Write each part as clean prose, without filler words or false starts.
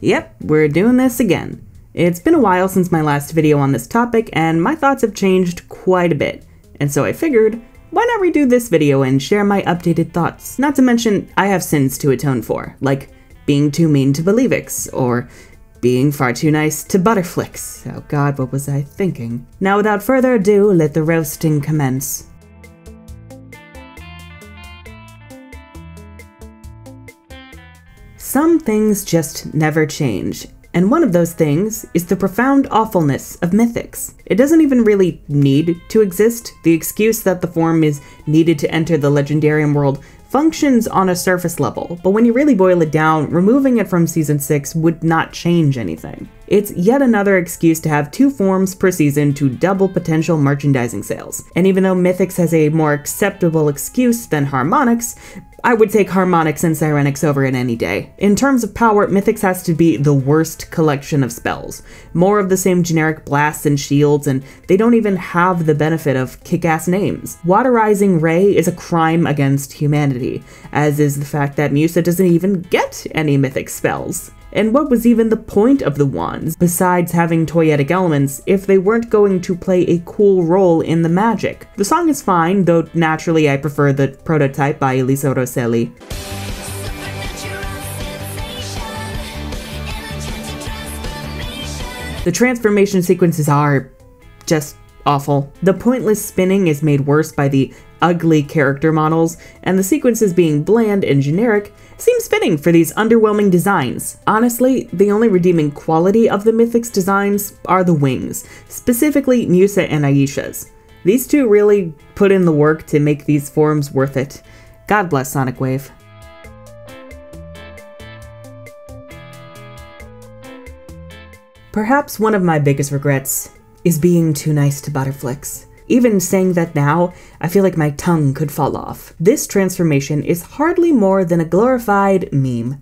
Yep, we're doing this again. It's been a while since my last video on this topic, and my thoughts have changed quite a bit. And so I figured, why not redo this video and share my updated thoughts? Not to mention, I have sins to atone for, like being too mean to Believix, or being far too nice to Butterflix. Oh god, what was I thinking? Now without further ado, let the roasting commence. Some things just never change, and one of those things is the profound awfulness of Mythics. It doesn't even really need to exist. The excuse that the form is needed to enter the Legendarium world functions on a surface level, but when you really boil it down, removing it from Season 6 would not change anything. It's yet another excuse to have 2 forms per season to double potential merchandising sales. And even though Mythics has a more acceptable excuse than Harmonix, I would take Harmonix and Cyrenix over it any day. In terms of power, Mythics has to be the worst collection of spells. More of the same generic blasts and shields, and they don't even have the benefit of kick-ass names. Waterizing Ray is a crime against humanity, as is the fact that Musa doesn't even get any Mythic spells. And what was even the point of the wands, besides having toyetic elements, if they weren't going to play a cool role in the magic? The song is fine, though naturally I prefer the Prototype by Elisa Rosselli. The transformation sequences are just awful. The pointless spinning is made worse by the ugly character models, and the sequences being bland and generic seems fitting for these underwhelming designs. Honestly, the only redeeming quality of the Mythics designs are the wings, specifically Musa and Aisha's. These two really put in the work to make these forms worth it. God bless Sonic Wave. Perhaps one of my biggest regrets is being too nice to Butterflix. Even saying that now, I feel like my tongue could fall off. This transformation is hardly more than a glorified meme.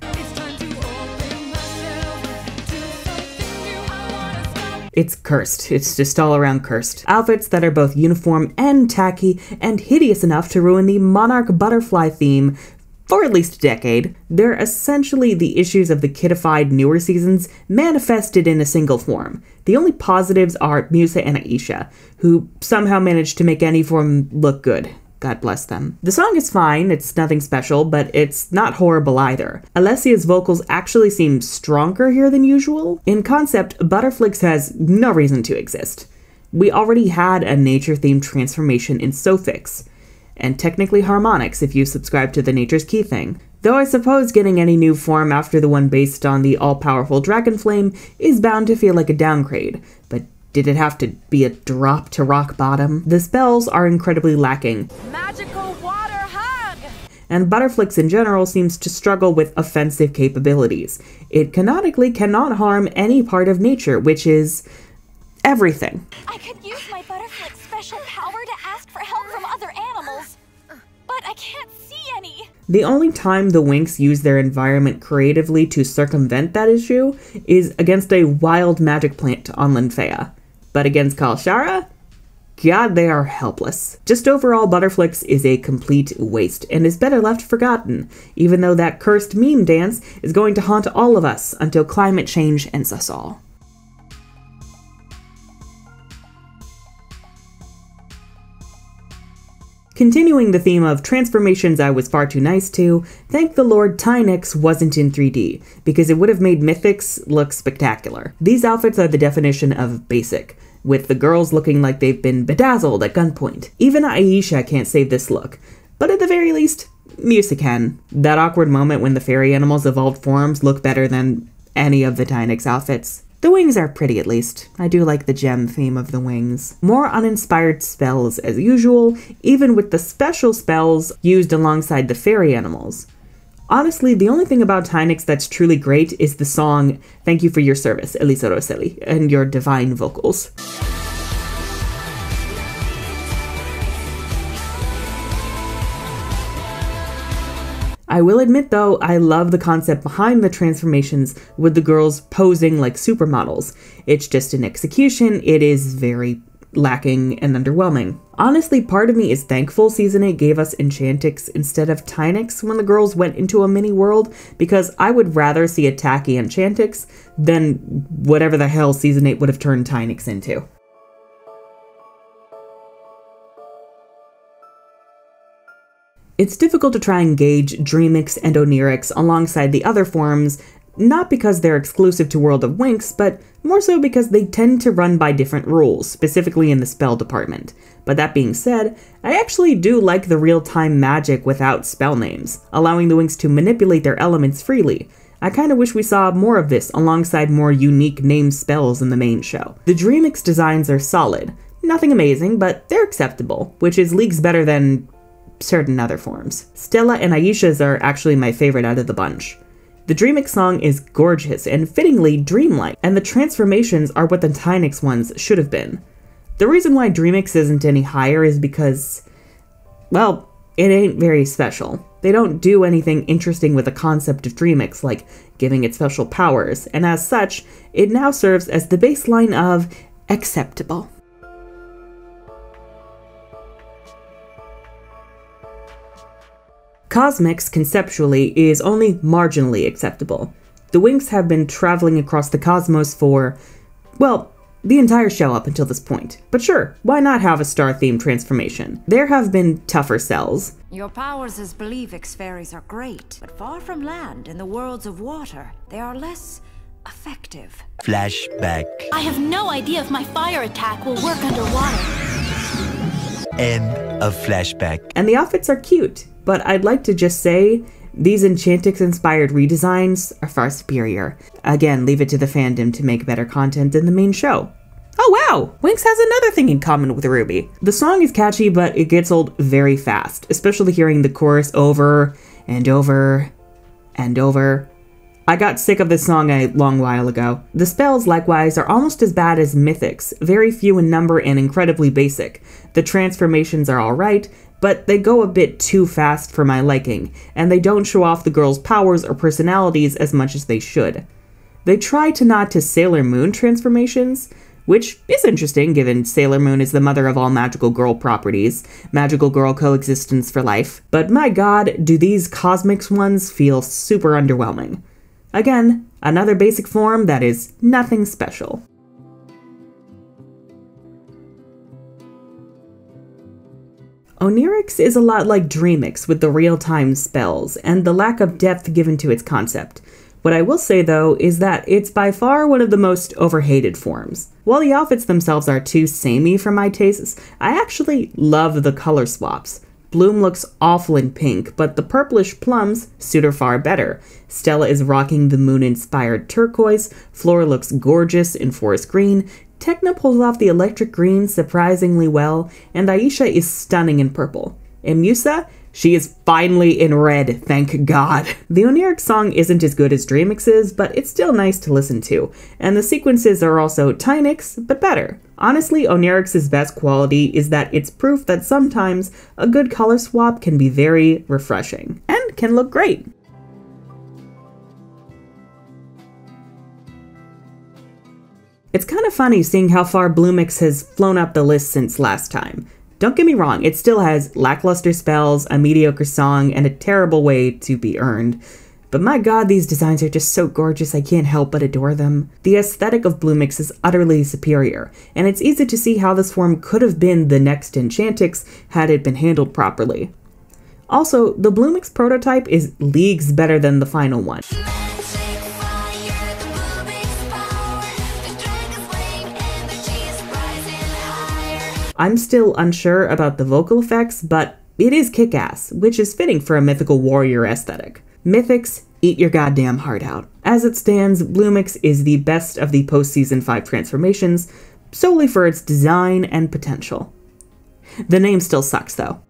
It's cursed. It's just all around cursed. Outfits that are both uniform and tacky and hideous enough to ruin the Monarch Butterfly theme for at least a decade. They're essentially the issues of the kiddified newer seasons manifested in a single form. The only positives are Musa and Aisha, who somehow managed to make any form look good. God bless them. The song is fine, it's nothing special, but it's not horrible either. Alessia's vocals actually seem stronger here than usual. In concept, Butterflix has no reason to exist. We already had a nature-themed transformation in Sofix, and technically Harmonix if you subscribe to the Nature's Key thing. Though I suppose getting any new form after the one based on the all-powerful Dragonflame is bound to feel like a downgrade, but did it have to be a drop to rock bottom? The spells are incredibly lacking. Magical water hug! And Butterflix in general seems to struggle with offensive capabilities. It canonically cannot harm any part of nature, which is everything. I could use my Butterflix special power to ask for help from other animals, but I can't see any. The only time the Winx use their environment creatively to circumvent that issue is against a wild magic plant on Linfea. But against Kalshara? God, they are helpless. Just overall, Butterflix is a complete waste and is better left forgotten, even though that cursed meme dance is going to haunt all of us until climate change ends us all. Continuing the theme of transformations I was far too nice to, thank the Lord Tynix wasn't in 3D, because it would have made Mythics look spectacular. These outfits are the definition of basic, with the girls looking like they've been bedazzled at gunpoint. Even Aisha can't save this look, but at the very least, Musa can. That awkward moment when the fairy animals' evolved forms look better than any of the Tynix outfits. The wings are pretty at least. I do like the gem theme of the wings. More uninspired spells as usual, even with the special spells used alongside the fairy animals. Honestly, the only thing about Tynix that's truly great is the song Thank You for Your Service, Elisa Rosselli, and your divine vocals. I will admit though, I love the concept behind the transformations with the girls posing like supermodels. It's just in execution, it is very lacking and underwhelming. Honestly, part of me is thankful Season 8 gave us Enchantix instead of Tynix when the girls went into a mini world, because I would rather see a tacky Enchantix than whatever the hell Season 8 would have turned Tynix into. It's difficult to try and gauge Dreamix and Onirix alongside the other forms, not because they're exclusive to World of Winx, but more so because they tend to run by different rules, specifically in the spell department. But that being said, I actually do like the real-time magic without spell names, allowing the Winx to manipulate their elements freely. I kinda wish we saw more of this alongside more unique named spells in the main show. The Dreamix designs are solid. Nothing amazing, but they're acceptable, which is leagues better than certain other forms. Stella and Aisha's are actually my favorite out of the bunch. The Dreamix song is gorgeous and fittingly dreamlike, and the transformations are what the Tynix ones should have been. The reason why Dreamix isn't any higher is because, well, it ain't very special. They don't do anything interesting with the concept of Dreamix, like giving it special powers, and as such, it now serves as the baseline of acceptable. Cosmix, conceptually, is only marginally acceptable. The Winx have been traveling across the cosmos for, well, the entire show up until this point. But sure, why not have a star-themed transformation? There have been tougher cells. Your powers as Believix fairies are great, but far from land in the worlds of water, they are less effective. Flashback. I have no idea if my fire attack will work underwater. End of flashback. And the outfits are cute, but I'd like to just say, these Enchantix-inspired redesigns are far superior. Again, leave it to the fandom to make better content than the main show. Oh wow! Winx has another thing in common with Ruby. The song is catchy, but it gets old very fast, especially hearing the chorus over and over and over. I got sick of this song a long while ago. The spells, likewise, are almost as bad as Mythic's, very few in number and incredibly basic. The transformations are alright, but they go a bit too fast for my liking, and they don't show off the girls' powers or personalities as much as they should. They try to nod to Sailor Moon transformations, which is interesting given Sailor Moon is the mother of all magical girl properties, magical girl coexistence for life, but my god, do these Cosmix ones feel super underwhelming. Again, another basic form that is nothing special. Onirix is a lot like Dreamix with the real-time spells, and the lack of depth given to its concept. What I will say though is that it's by far one of the most overhated forms. While the outfits themselves are too samey for my tastes, I actually love the color swaps. Bloom looks awful in pink, but the purplish plums suit her far better. Stella is rocking the moon-inspired turquoise, Flora looks gorgeous in forest green, Techna pulls off the electric green surprisingly well, and Aisha is stunning in purple. And Musa? She is finally in red, thank God. The Onirix song isn't as good as Dreamix's, but it's still nice to listen to, and the sequences are also Tynix, but better. Honestly, Onirix's best quality is that it's proof that sometimes a good color swap can be very refreshing, and can look great. It's kind of funny seeing how far Bloomix has flown up the list since last time. Don't get me wrong, it still has lackluster spells, a mediocre song, and a terrible way to be earned. But my god, these designs are just so gorgeous I can't help but adore them. The aesthetic of Bloomix is utterly superior, and it's easy to see how this form could have been the next Enchantix had it been handled properly. Also, the Bloomix prototype is leagues better than the final one. I'm still unsure about the vocal effects, but it is kick-ass, which is fitting for a mythical warrior aesthetic. Mythics, eat your goddamn heart out. As it stands, Bloomix is the best of the post-season 5 transformations, solely for its design and potential. The name still sucks, though.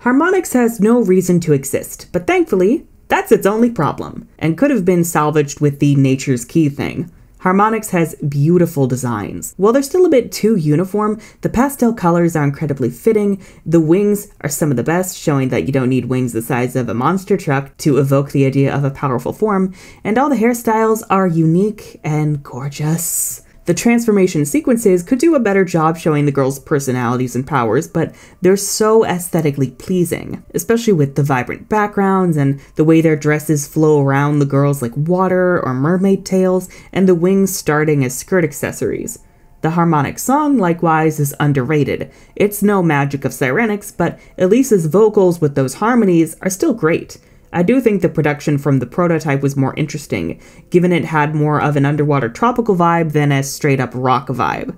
Harmonix has no reason to exist, but thankfully, that's its only problem, and could have been salvaged with the Nature's Key thing. Harmonix has beautiful designs. While they're still a bit too uniform, the pastel colors are incredibly fitting, the wings are some of the best, showing that you don't need wings the size of a monster truck to evoke the idea of a powerful form, and all the hairstyles are unique and gorgeous. The transformation sequences could do a better job showing the girls' personalities and powers, but they're so aesthetically pleasing, especially with the vibrant backgrounds and the way their dresses flow around the girls like water or mermaid tails, and the wings starting as skirt accessories. The Harmonix song, likewise, is underrated. It's no magic of Cyrenix, but Elisa's vocals with those harmonies are still great. I do think the production from the prototype was more interesting, given it had more of an underwater tropical vibe than a straight-up rock vibe.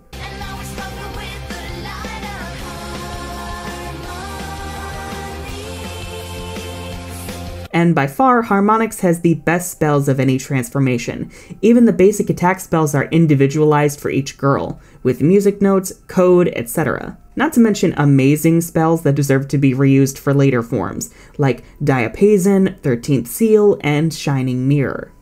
And by far, Harmonix has the best spells of any transformation. Even the basic attack spells are individualized for each girl, with music notes, code, etc. Not to mention amazing spells that deserve to be reused for later forms, like Diapason, 13th Seal, and Shining Mirror.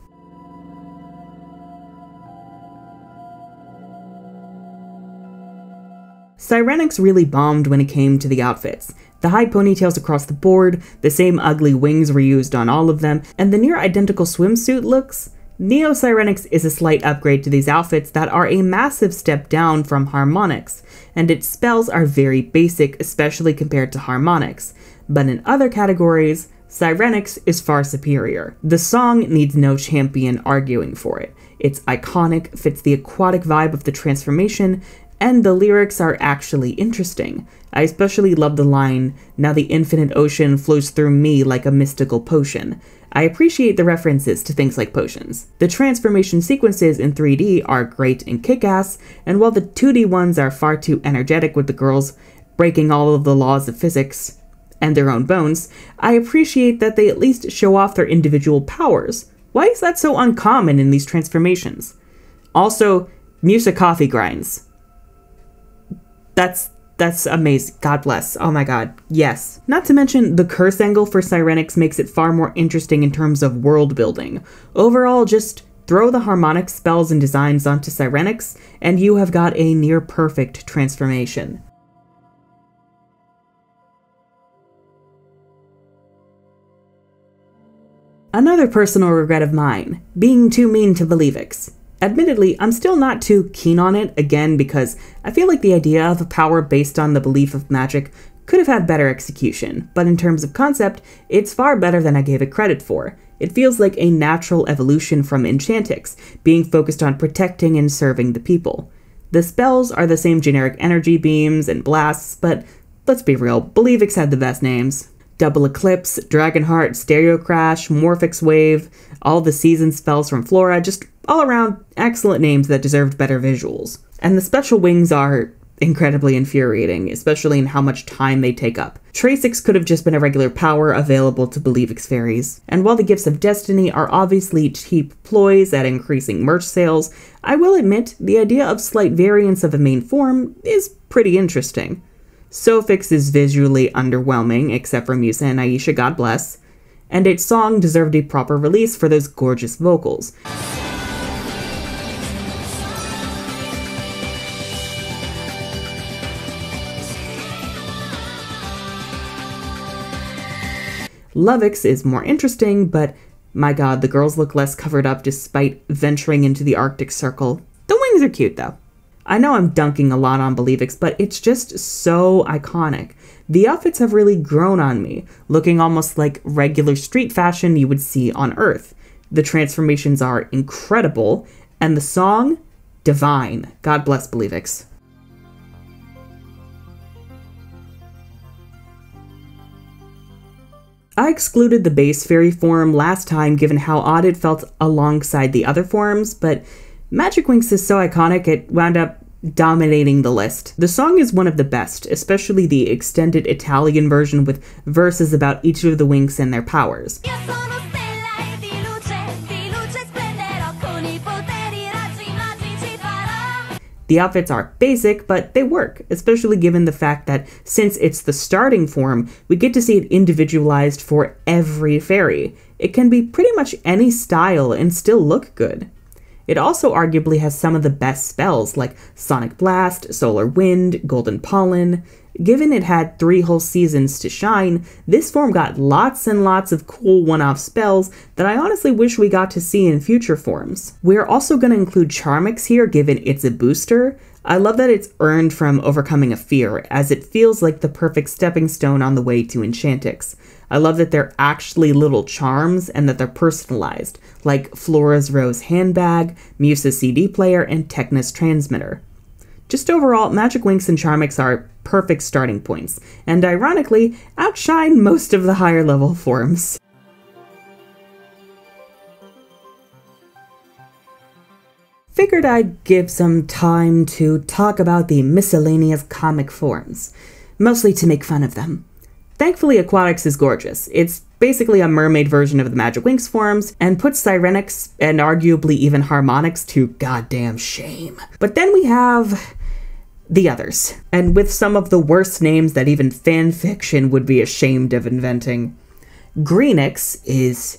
Cyrenix really bombed when it came to the outfits. The high ponytails across the board, the same ugly wings reused on all of them, and the near identical swimsuit looks. Neo Cyrenix is a slight upgrade to these outfits that are a massive step down from Harmonix, and its spells are very basic, especially compared to Harmonix. But in other categories, Cyrenix is far superior. The song needs no champion arguing for it. It's iconic, fits the aquatic vibe of the transformation, and the lyrics are actually interesting. I especially love the line, "Now the infinite ocean flows through me like a mystical potion." I appreciate the references to things like potions. The transformation sequences in 3D are great and kick-ass, and while the 2D ones are far too energetic with the girls breaking all of the laws of physics and their own bones, I appreciate that they at least show off their individual powers. Why is that so uncommon in these transformations? Also, Musa coffee grinds. That's amazing. God bless. Oh my god. Yes. Not to mention, the curse angle for Cyrenix makes it far more interesting in terms of world building. Overall, just throw the Harmonix spells and designs onto Cyrenix, and you have got a near perfect transformation. Another personal regret of mine, being too mean to Believix. Admittedly, I'm still not too keen on it, again because I feel like the idea of a power based on the belief of magic could have had better execution, but in terms of concept, it's far better than I gave it credit for. It feels like a natural evolution from Enchantix, being focused on protecting and serving the people. The spells are the same generic energy beams and blasts, but let's be real, Believix had the best names. Double Eclipse, Dragonheart, Stereo Crash, Morphix Wave, all the season spells from Flora, just all around excellent names that deserved better visuals. And the special wings are incredibly infuriating, especially in how much time they take up. Tracix could have just been a regular power available to Believix fairies. And while the Gifts of Destiny are obviously cheap ploys at increasing merch sales, I will admit the idea of slight variance of a main form is pretty interesting. Sofix is visually underwhelming, except for Musa and Aisha, God bless, and its song deserved a proper release for those gorgeous vocals. Lovix is more interesting, but my god, the girls look less covered up despite venturing into the Arctic Circle. The wings are cute though. I know I'm dunking a lot on Believix, but it's just so iconic. The outfits have really grown on me, looking almost like regular street fashion you would see on Earth. The transformations are incredible, and the song, divine. God bless Believix. I excluded the base fairy form last time given how odd it felt alongside the other forms, but Magic Winx is so iconic it wound up dominating the list. The song is one of the best, especially the extended Italian version with verses about each of the Winx and their powers. The outfits are basic, but they work, especially given the fact that since it's the starting form, we get to see it individualized for every fairy. It can be pretty much any style and still look good. It also arguably has some of the best spells like Sonic Blast, Solar Wind, Golden Pollen. Given it had 3 whole seasons to shine, this form got lots and lots of cool one-off spells that I honestly wish we got to see in future forms. We're also going to include Charmix here given it's a booster. I love that it's earned from overcoming a fear, as it feels like the perfect stepping stone on the way to Enchantix. I love that they're actually little charms and that they're personalized, like Flora's Rose handbag, Musa's CD player, and Tecna's transmitter. Just overall, Magic Winx and Charmix are perfect starting points, and ironically, outshine most of the higher level forms. Figured I'd give some time to talk about the miscellaneous comic forms, mostly to make fun of them. Thankfully, Aquatix is gorgeous. It's basically a mermaid version of the Magic Winx forms, and puts Sirenix and arguably even Harmonix to goddamn shame. But then we have the others, and with some of the worst names that even fanfiction would be ashamed of inventing. Greenix is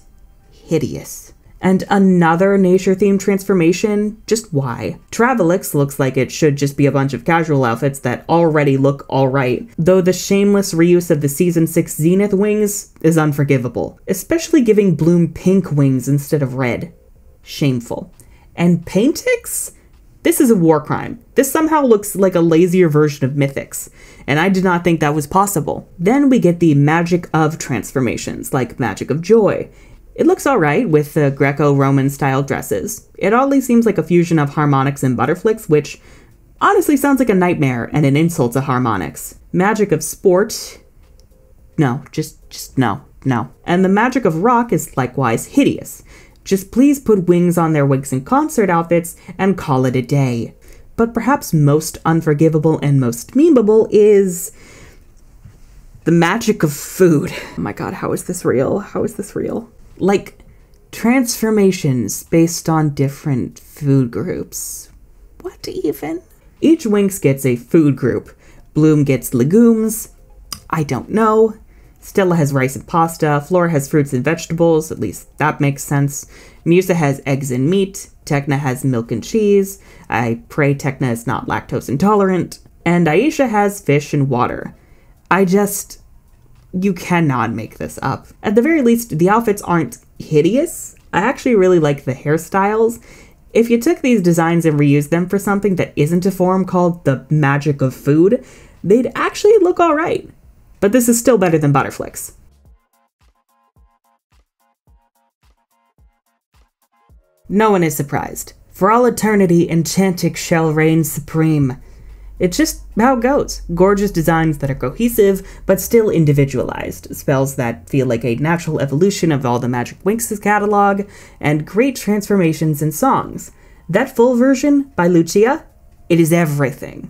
hideous. And another nature-themed transformation? Just why? Travellix looks like it should just be a bunch of casual outfits that already look alright, though the shameless reuse of the Season 6 Zenith wings is unforgivable, especially giving Bloom pink wings instead of red. Shameful. And Paintix? This is a war crime. This somehow looks like a lazier version of Mythix, and I did not think that was possible. Then we get the Magic of transformations, like Magic of Joy. It looks alright with the Greco-Roman style dresses. It oddly seems like a fusion of Harmonix and Butterflix, which honestly sounds like a nightmare and an insult to Harmonix. Magic of Sport? No, just no. And the Magic of Rock is likewise hideous. Just please put wings on their Winx in Concert outfits and call it a day. But perhaps most unforgivable and most memeable is the Magic of Food. Oh my god, how is this real? How is this real? Like, transformations based on different food groups. What even? Each Winx gets a food group. Bloom gets legumes. I don't know. Stella has rice and pasta. Flora has fruits and vegetables. At least that makes sense. Musa has eggs and meat. Tecna has milk and cheese. I pray Tecna is not lactose intolerant. And Aisha has fish and water. You cannot make this up. At the very least, the outfits aren't hideous. I actually really like the hairstyles. If you took these designs and reused them for something that isn't a form called the Magic of Food, they'd actually look alright. But this is still better than Butterflix. No one is surprised. For all eternity, Enchantix shall reign supreme. It's just how it goes. Gorgeous designs that are cohesive, but still individualized. Spells that feel like a natural evolution of all the Magic Winx's catalog, and great transformations and songs. That full version by Lucia, it is everything.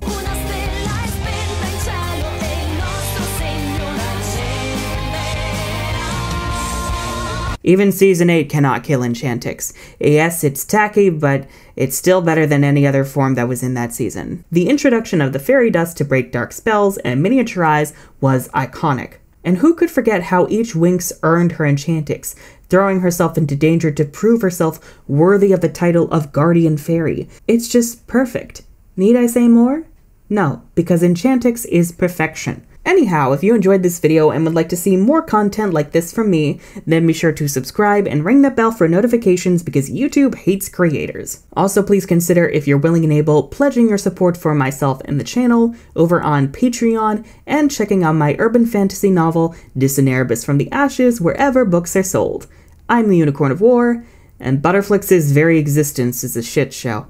Even Season 8 cannot kill Enchantix. Yes, it's tacky, but it's still better than any other form that was in that season. The introduction of the fairy dust to break dark spells and miniaturize was iconic. And who could forget how each Winx earned her Enchantix, throwing herself into danger to prove herself worthy of the title of Guardian Fairy. It's just perfect. Need I say more? No, because Enchantix is perfection. Anyhow, if you enjoyed this video and would like to see more content like this from me, then be sure to subscribe and ring that bell for notifications because YouTube hates creators. Also, please consider, if you're willing and able, pledging your support for myself and the channel over on Patreon and checking out my urban fantasy novel, Diceneribus from the Ashes, wherever books are sold. I'm the Unicorn of War, and Butterflix's very existence is a shit show.